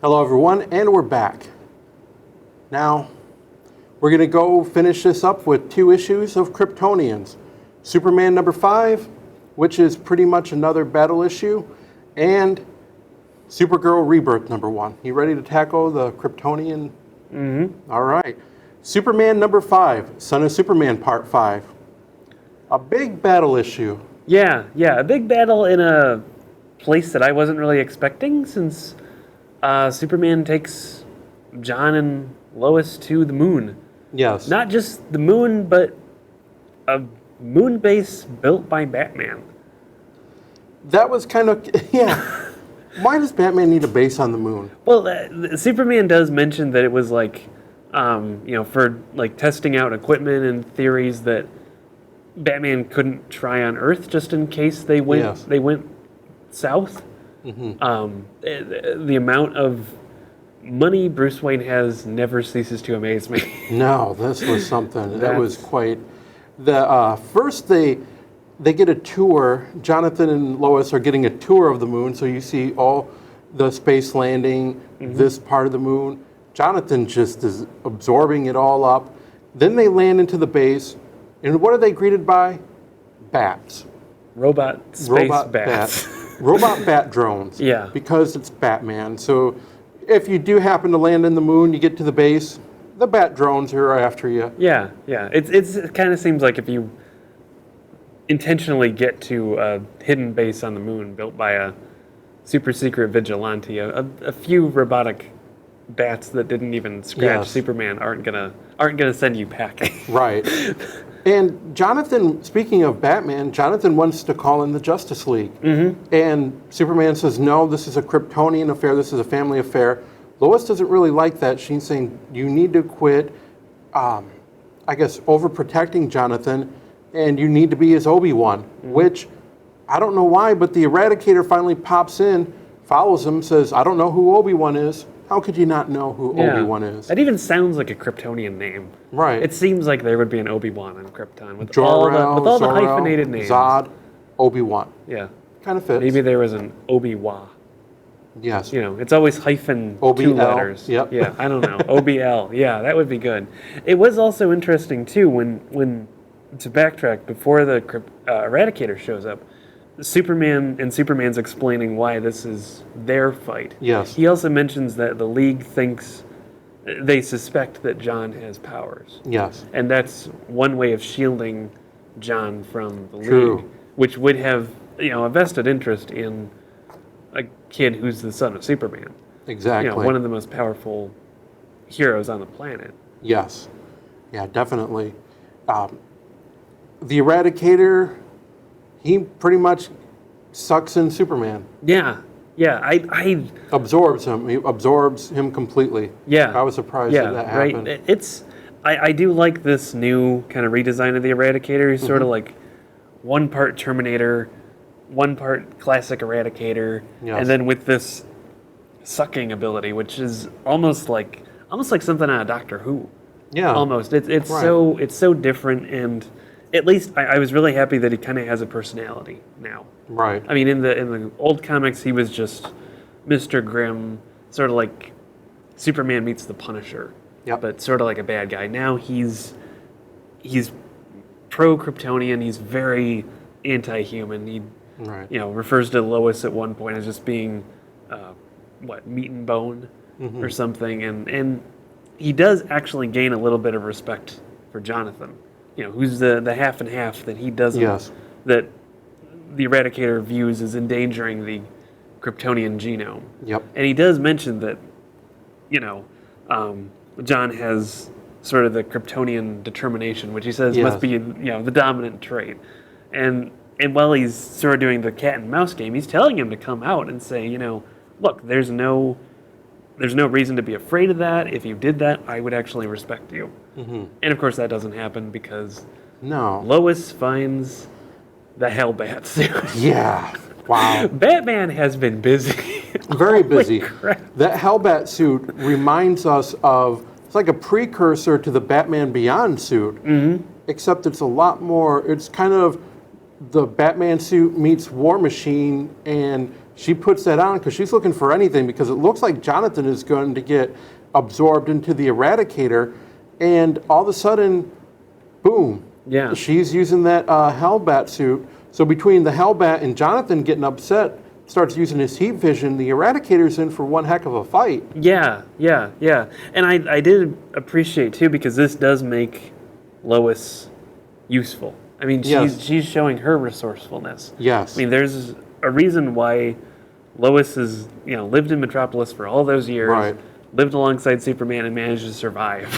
Hello everyone, and we're back. Now, we're going to go finish this up with 2 issues of Kryptonians. Superman number 5, which is pretty much another battle issue, and Supergirl Rebirth number 1. You ready to tackle the Kryptonian? Mm-hmm. All right. Superman number 5, Son of Superman Part 5. A big battle issue. Yeah, a big battle in a place that I wasn't really expecting, since Superman takes John and Lois to the moon. Yes. Not just the moon, but a moon base built by Batman. That was kind of, yeah. Why does Batman need a base on the moon? Well, Superman does mention that it was like, for like testing out equipment and theories that Batman couldn't try on Earth just in case they went south. Mm-hmm. The amount of money Bruce Wayne has never ceases to amaze me. No, this was something. That was quite. First they get a tour. Jonathan and Lois are getting a tour of the moon, so you see all the space landing, this part of the moon. Jonathan just is absorbing it all up. Then they land into the base, and what are they greeted by? Bats. Robot bats. Robot bat drones. Yeah. Because it's Batman. So if you do happen to land in the moon, you get to the base, the bat drones are after you. Yeah. It kind of seems like if you intentionally get to a hidden base on the moon built by a super secret vigilante, a few robotic bats that didn't even scratch Superman aren't gonna send you packing. Right. And Jonathan, speaking of Batman, Jonathan wants to call in the Justice League. Mm-hmm. And Superman says, no, this is a Kryptonian affair, this is a family affair. Lois doesn't really like that. She's saying, you need to quit, overprotecting Jonathan, and you need to be his Obi-Wan, which, I don't know why, but the Eradicator finally pops in, follows him, says, I don't know who Obi-Wan is. How could you not know who Obi-Wan is? That even sounds like a Kryptonian name. Right. It seems like there would be an Obi-Wan on Krypton with Jor-El, all the Zor-El, hyphenated names. Zod, Obi-Wan. Yeah. Kind of fits. Maybe there was an Obi-Wa. Yes. It's always hyphen OBL, 2 letters. Yep. Yeah, I don't know. OBL. Yeah, that would be good. It was also interesting, too, when to backtrack, before the Eradicator shows up, Superman's explaining why this is their fight. Yes. He also mentions that the League they suspect that John has powers. Yes. And that's one way of shielding John from the True. League, which would have, a vested interest in a kid who's the son of Superman. Exactly. One of the most powerful heroes on the planet. Yes. Yeah, definitely. The Eradicator, he pretty much sucks in Superman. Yeah. I absorbs him. He absorbs him completely. Yeah. I was surprised that happened. Right. I do like this new kind of redesign of the Eradicator. He's sort of like one part Terminator, one part classic Eradicator, and then with this sucking ability, which is almost like something out of Doctor Who. Yeah. Almost. It's so different, and at least I was really happy that he kind of has a personality now. Right. I mean, in the old comics, he was just Mr. Grimm, sort of like Superman meets the Punisher, but sort of like a bad guy. Now he's pro-Kryptonian. He's very anti-human. He refers to Lois at one point as just being meat and bone or something, and he does actually gain a little bit of respect for Jonathan. Who's the half and half that he doesn't, that the Eradicator views as endangering the Kryptonian genome. Yep. And he does mention that, John has sort of the Kryptonian determination, which he says must be, the dominant trait. And while he's sort of doing the cat and mouse game, he's telling him to come out and say, look, there's no reason to be afraid of that. If you did that, I would actually respect you. Mm-hmm. And of course that doesn't happen because Lois finds the Hellbat suit. Yeah. Wow. Batman has been busy. Very busy. Crap. That Hellbat suit reminds us of, it's like a precursor to the Batman Beyond suit, except it's a lot more, it's kind of the Batman suit meets War Machine and she puts that on because she's looking for anything, because it looks like Jonathan is going to get absorbed into the Eradicator, and all of a sudden, boom, Yeah. she's using that Hellbat suit. So between the Hellbat and Jonathan getting upset, starts using his heat vision, the Eradicator's in for one heck of a fight. Yeah. And I did appreciate, too, because this does make Lois useful. I mean, she's showing her resourcefulness. Yes. I mean, there's a reason why Lois has, lived in Metropolis for all those years, Right. lived alongside Superman and managed to survive.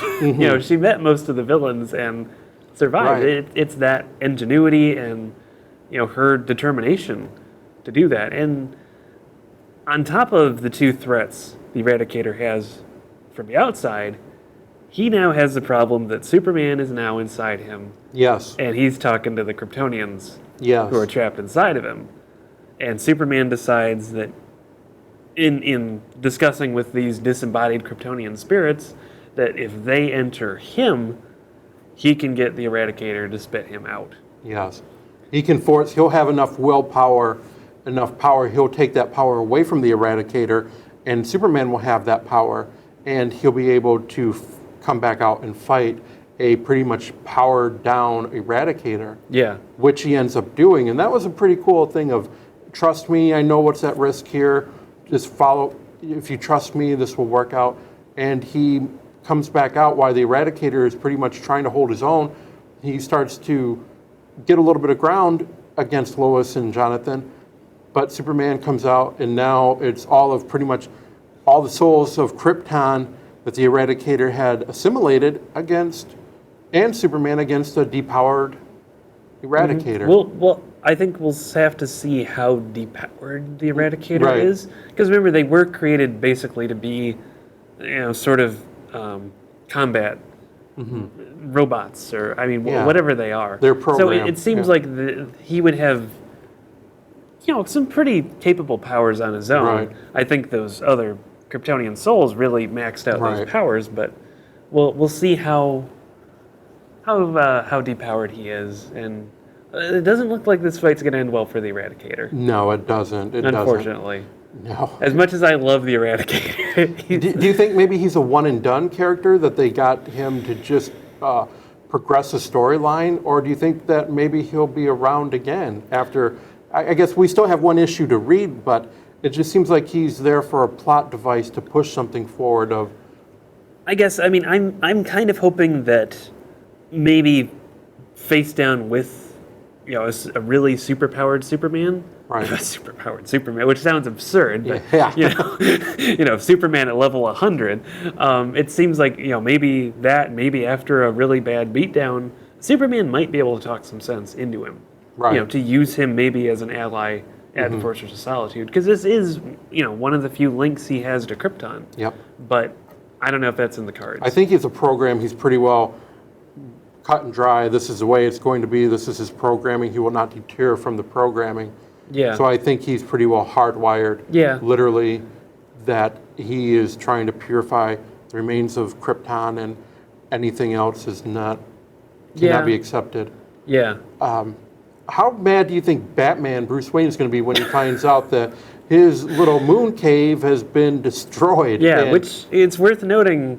She met most of the villains and survived. Right. It's that ingenuity and, her determination to do that. And on top of the two threats the Eradicator has from the outside, he now has the problem that Superman is now inside him. Yes. And he's talking to the Kryptonians Yes. who are trapped inside of him. And Superman decides that in discussing with these disembodied Kryptonian spirits, that if they enter him, he can get the Eradicator to spit him out. Yes. He'll have enough willpower, enough power, he'll take that power away from the Eradicator, and Superman will have that power, and he'll be able to come back out and fight a pretty much powered down Eradicator. Yeah. Which he ends up doing. And that was a pretty cool thing of, trust me, I know what's at risk here. Just follow, if you trust me, this will work out. And he comes back out while the Eradicator is pretty much trying to hold his own. He starts to get a little bit of ground against Lois and Jonathan. But Superman comes out, and now it's pretty much all the souls of Krypton that the Eradicator had assimilated against, and Superman against a depowered Eradicator. Well, I think we'll have to see how depowered the Eradicator Right. is. Because remember, they were created basically to be, sort of combat robots, or, Yeah. whatever they are. They're So programmed, it seems yeah. like he would have, some pretty capable powers on his own. Right. I think those other Kryptonian souls really maxed out Right. those powers, but we'll see how depowered he is, and it doesn't look like this fight's going to end well for the Eradicator. No, it doesn't. Unfortunately. No. As much as I love the Eradicator, Do you think maybe he's a one and done character, that they got him to just progress the storyline, or do you think that maybe he'll be around again after? I guess we still have one issue to read, but it just seems like he's there for a plot device to push something forward. I'm kind of hoping that maybe face down with a really superpowered Superman. Right. A superpowered Superman, which sounds absurd, but Yeah. Superman at level 100. It seems like maybe after a really bad beatdown, Superman might be able to talk some sense into him. Right. To use him maybe as an ally at the Fortress of Solitude, because this is one of the few links he has to Krypton. Yep. But I don't know if that's in the cards. I think he's a program. He's pretty well cut and dry. This is the way it's going to be. This is his programming. He will not deter from the programming. Yeah. So I think he's pretty well hardwired. Yeah. Literally, that he is trying to purify the remains of Krypton, and anything else cannot be accepted. Yeah. How mad do you think Bruce Wayne, is going to be when he finds out that his little moon cave has been destroyed? Yeah, which it's worth noting,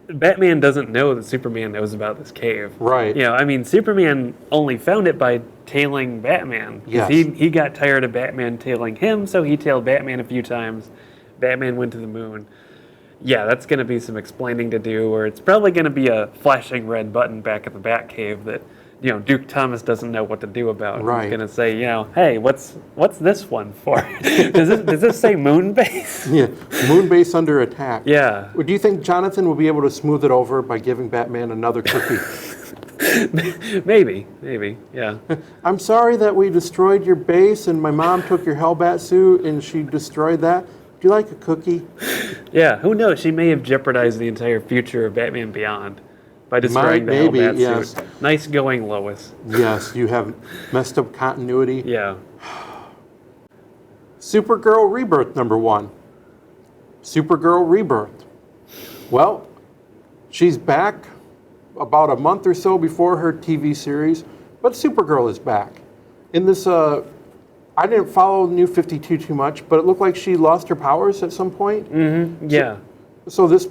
Batman doesn't know that Superman knows about this cave. Right. Superman only found it by tailing Batman. Yes. He got tired of Batman tailing him, so he tailed Batman a few times. Batman went to the moon. Yeah, that's going to be some explaining to do, or it's probably going to be a flashing red button back at the Batcave that Duke Thomas doesn't know what to do about. Right. He's going to say, hey, what's this one for? does this say moon base? Yeah, moon base under attack. Yeah. Do you think Jonathan will be able to smooth it over by giving Batman another cookie? Maybe, yeah. I'm sorry that we destroyed your base and my mom took your Hellbat suit and she destroyed that. Do you like a cookie? Yeah, who knows? She may have jeopardized the entire future of Batman Beyond by destroying the Hellbat yes. suit. Nice going, Lois. Yes, you have messed up continuity. Yeah. Supergirl Rebirth #1. Supergirl Rebirth. Well, she's back about a month or so before her TV series, but Supergirl is back. In this I didn't follow New 52 too much, but it looked like she lost her powers at some point. Mm-hmm. Yeah. So this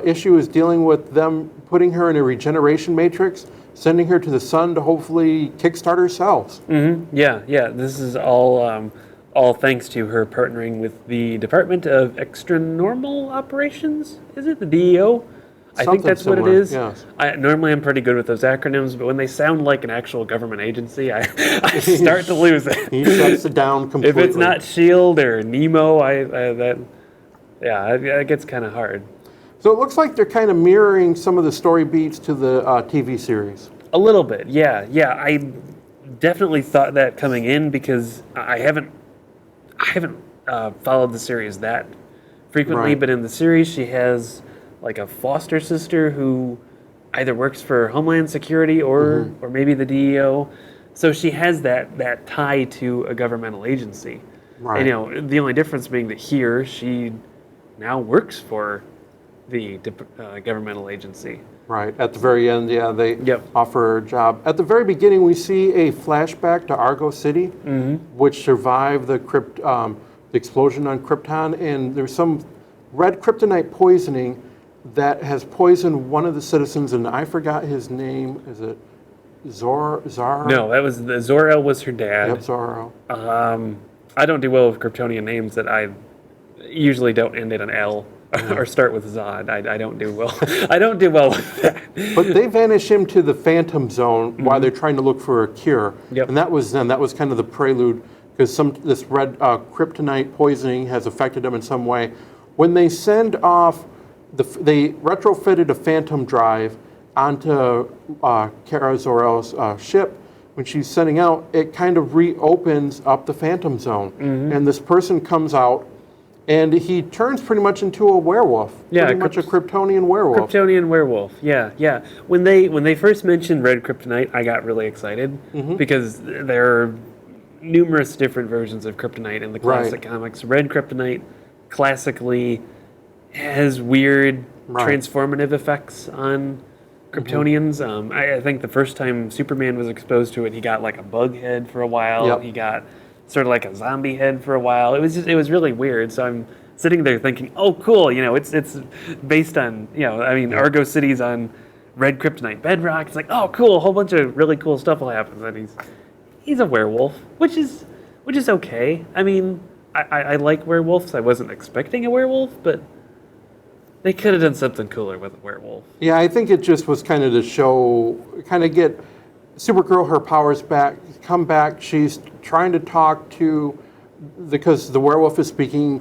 issue is dealing with them putting her in a regeneration matrix, sending her to the sun to hopefully kickstart her cells. Mm-hmm. Yeah. This is all thanks to her partnering with the Department of Extra Normal Operations. Is it the DEO? I think that's similar, what it is. Yes. Normally I'm pretty good with those acronyms, but when they sound like an actual government agency, I start to lose it. He shuts it down completely. If it's not SHIELD or Nemo, it gets kind of hard. So it looks like they're kind of mirroring some of the story beats to the TV series. A little bit, yeah. I definitely thought that coming in because I haven't followed the series that frequently, Right. but in the series she has like a foster sister who either works for Homeland Security or maybe the DEO. So she has that tie to a governmental agency. Right. And, the only difference being that here she now works for the governmental agency. Right. At the very end, they Yep. offer her a job. At the very beginning, we see a flashback to Argo City, which survived the explosion on Krypton, and there's some red kryptonite poisoning that has poisoned one of the citizens, and I forgot his name. Is it Zor? No, that was Zor-El was her dad. Yep, Zor-El. I don't do well with Kryptonian names that I usually don't end in an L or start with Zod. I don't do well. I don't do well with that. But they vanish him to the Phantom Zone while they're trying to look for a cure. Yep. And that was kind of the prelude, because this red kryptonite poisoning has affected them in some way. When they send off, they retrofitted a Phantom drive onto Kara Zor-El's ship. When she's sending out, it kind of reopens up the Phantom Zone. And this person comes out, and he turns pretty much into a werewolf. Yeah, pretty much a Kryptonian werewolf. Kryptonian werewolf. Yeah. When they first mentioned red kryptonite, I got really excited because there are numerous different versions of kryptonite in the classic comics. Red kryptonite classically has weird transformative effects on Kryptonians. I think the first time Superman was exposed to it, he got like a bug head for a while. Yep. He got sort of like a zombie head for a while. It was really weird. So I'm sitting there thinking, oh, cool. It's based on Argo City's on red kryptonite bedrock. It's like, oh, cool. A whole bunch of really cool stuff will happen. And he's a werewolf, which is okay. I mean, I like werewolves. I wasn't expecting a werewolf, but they could have done something cooler with a werewolf. Yeah, I think it just was kind of to show, kind of get Supergirl her powers back, come back. She's trying to talk to, because the werewolf is speaking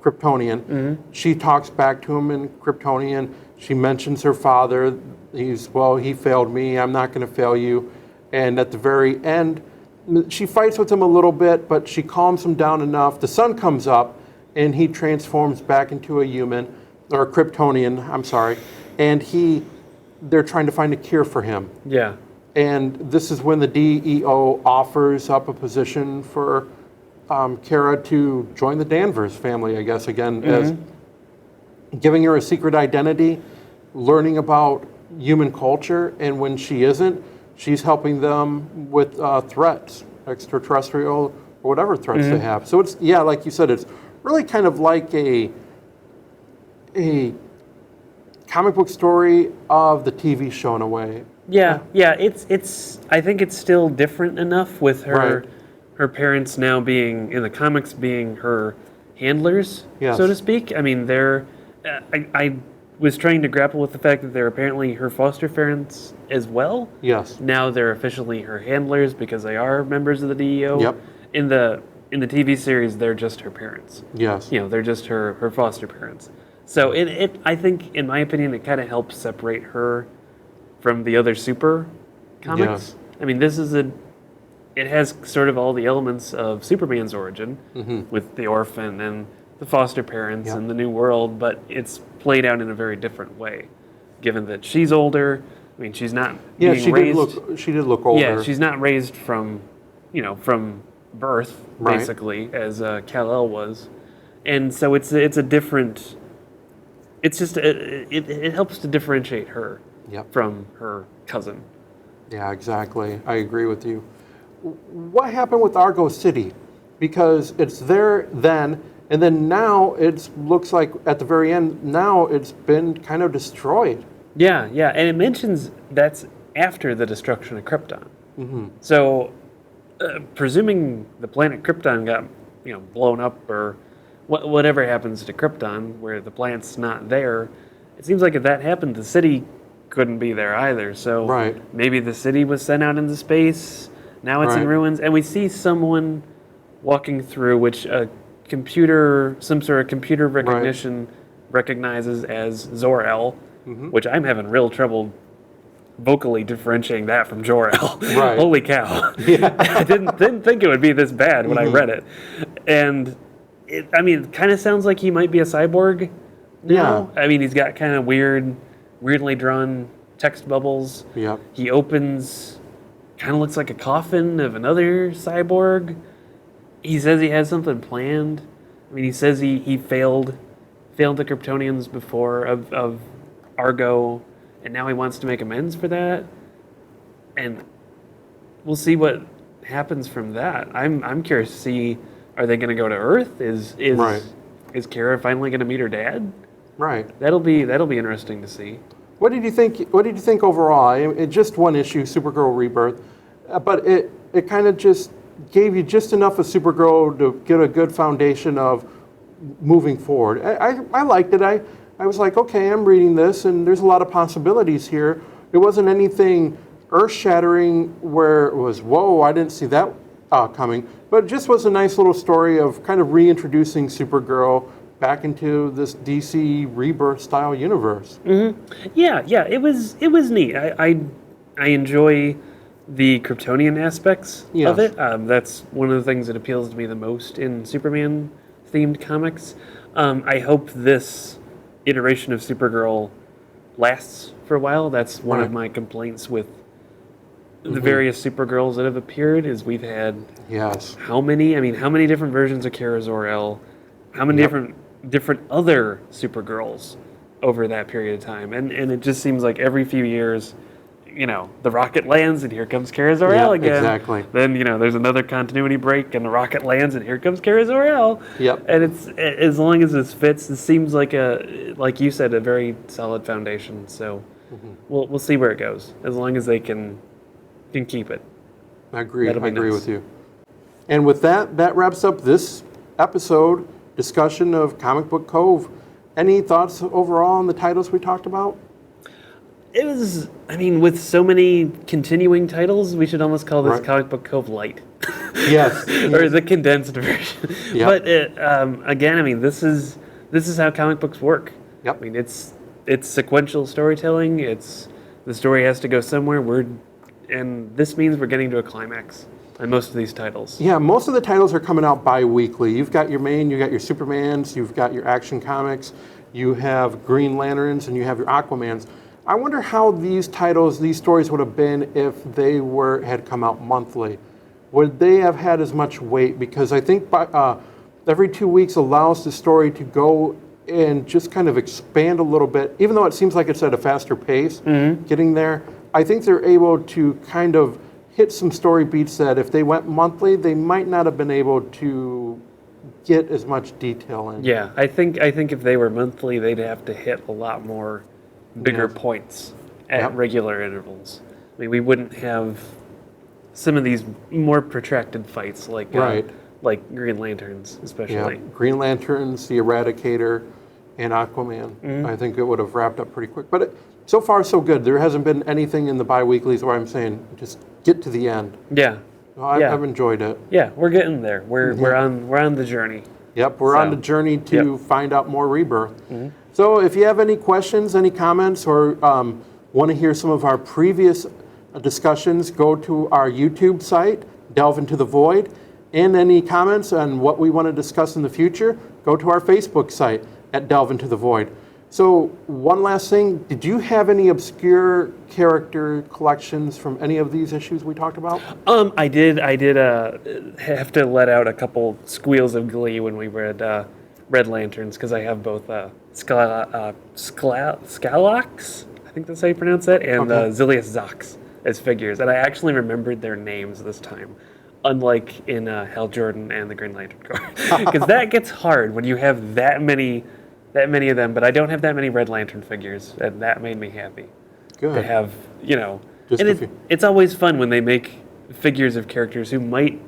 Kryptonian. She talks back to him in Kryptonian. She mentions her father. He failed me. I'm not going to fail you. And at the very end, she fights with him a little bit, but she calms him down enough. The sun comes up, and he transforms back into a human, or a Kryptonian, I'm sorry, and they're trying to find a cure for him. Yeah. And this is when the DEO offers up a position for Kara to join the Danvers family, I guess, again, as giving her a secret identity, learning about human culture, and when she isn't, she's helping them with threats, extraterrestrial or whatever threats they have. So it's, like you said, it's really kind of like a comic book story of the TV show in a way. Yeah. It's. I think it's still different enough with her parents now being in the comics being her handlers, so to speak. I mean, they're. I was trying to grapple with the fact that they're apparently her foster parents as well. Yes. Now they're officially her handlers because they are members of the DEO. Yep. In the TV series, they're just her parents. Yes. They're just her foster parents. So I think, in my opinion, it kind of helps separate her from the other super comics. Yes. I mean, it has sort of all the elements of Superman's origin with the orphan and the foster parents and the new world, but it's played out in a very different way, given that she's older. I mean, she's not being raised. She did look older. Yeah, she's not raised from birth, basically, as Kal-El was. And so it's a different... It's just, it helps to differentiate her from her cousin. Yeah, exactly. I agree with you. what happened with Argo City? Because it's there then, and then now it looks like at the very end, now it's been kind of destroyed. Yeah, and it mentions that's after the destruction of Krypton. So, presuming the planet Krypton got, blown up, or whatever happens to Krypton, where the planet's not there, it seems like if that happened, the city couldn't be there either. So maybe the city was sent out into space. Now it's in ruins, and we see someone walking through, which some sort of computer recognition recognizes as Zor-El, which I'm having real trouble vocally differentiating that from Jor-El. Holy cow. Yeah. I didn't think it would be this bad when I read it. And it kind of sounds like he might be a cyborg now. I mean, he's got kind of weirdly drawn text bubbles. Yep. He opens, kind of looks like a coffin of another cyborg. He says he has something planned. I mean, he says he failed the Kryptonians before of Argo, and now he wants to make amends for that. And we'll see what happens from that. I'm curious to see, are they going to go to Earth? Is Kara finally going to meet her dad? Right. That'll be interesting to see. What did you think overall? It just one issue, Supergirl Rebirth, but it kind of just gave you just enough of Supergirl to get a good foundation of moving forward. I liked it. I was like, okay, I'm reading this, and there's a lot of possibilities here. It wasn't anything earth-shattering where it was, whoa, I didn't see that coming. But it just was a nice little story of kind of reintroducing Supergirl back into this DC Rebirth style universe. Yeah, it was neat. I enjoy the Kryptonian aspects of it. That's one of the things that appeals to me the most in Superman themed comics. I hope this iteration of Supergirl lasts for a while. That's one of my complaints with the various Supergirls that have appeared, is we've had how many different versions of Kara Zor-El, how many different other Supergirls over that period of time, and it just seems like every few years, the rocket lands and here comes Kara Zor-El again. Exactly. Then there's another continuity break and the rocket lands and here comes Kara Zor-El. Yep. And it's, as long as this fits, it seems like like you said, a very solid foundation. So we'll see where it goes, as long as they can keep it. I agree. I agree with you. And with that wraps up this episode discussion of Comic Book Cove. Any thoughts overall on the titles we talked about? It was, with so many continuing titles, we should almost call this Comic Book Cove Light. Yes. Or the condensed version. Yep. But again, this is how comic books work. Yep. It's sequential storytelling. The story has to go somewhere. And this means we're getting to a climax on most of these titles. Yeah, most of the titles are coming out bi-weekly. You've got your your Supermans, you've got your Action Comics, you have Green Lanterns, and you have your Aquamans. I wonder how these stories would have been if they had come out monthly. Would they have had as much weight? Because I think every 2 weeks allows the story to go and just kind of expand a little bit, even though it seems like it's at a faster pace getting there. I think they're able to kind of hit some story beats that if they went monthly, they might not have been able to get as much detail in. Yeah, I think if they were monthly, they'd have to hit a lot more bigger points at regular intervals. We wouldn't have some of these more protracted fights like Green Lanterns, especially. Yeah. Green Lanterns, the Eradicator, and Aquaman. I think it would have wrapped up pretty quick. But so far, so good. There hasn't been anything in the bi-weeklies where I'm saying, just get to the end. Yeah. I've enjoyed it. Yeah, we're getting there. We're on the journey. Yep, we're on the journey to find out more Rebirth. So if you have any questions, any comments, or want to hear some of our previous discussions, go to our YouTube site, Delve Into the Void, and any comments on what we want to discuss in the future, go to our Facebook site at Delve Into the Void. So one last thing, did you have any obscure character collections from any of these issues we talked about? I did have to let out a couple squeals of glee when we read Red Lanterns, because I have both Scalax, I think that's how you pronounce that, and Zilius Zox as figures, and I actually remembered their names this time. unlike in Hal Jordan and the Green Lantern Corps. Because that gets hard when you have that many of them, but I don't have that many Red Lantern figures, and that made me happy. Good. To have, Just and a few. it's always fun when they make figures of characters who might,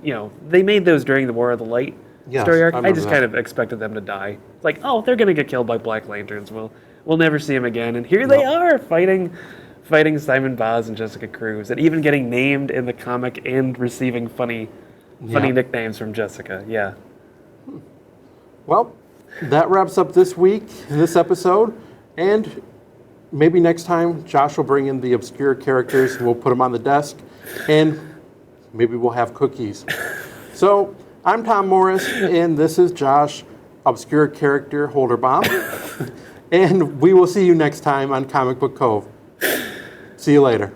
they made those during the War of the Light Yes, story arc. I I remember just that. kind of expected them to die. It's like, oh, they're going to get killed by Black Lanterns. We'll never see them again. And here they are fighting Simon Baz and Jessica Cruz, and even getting named in the comic and receiving funny nicknames from Jessica. Yeah. Well, that wraps up this week, this episode, and maybe next time Josh will bring in the obscure characters and we'll put them on the desk, and maybe we'll have cookies. So, I'm Tom Morris, and this is Josh, obscure character Holderbaum, and we will see you next time on Comic Book Cove. See you later.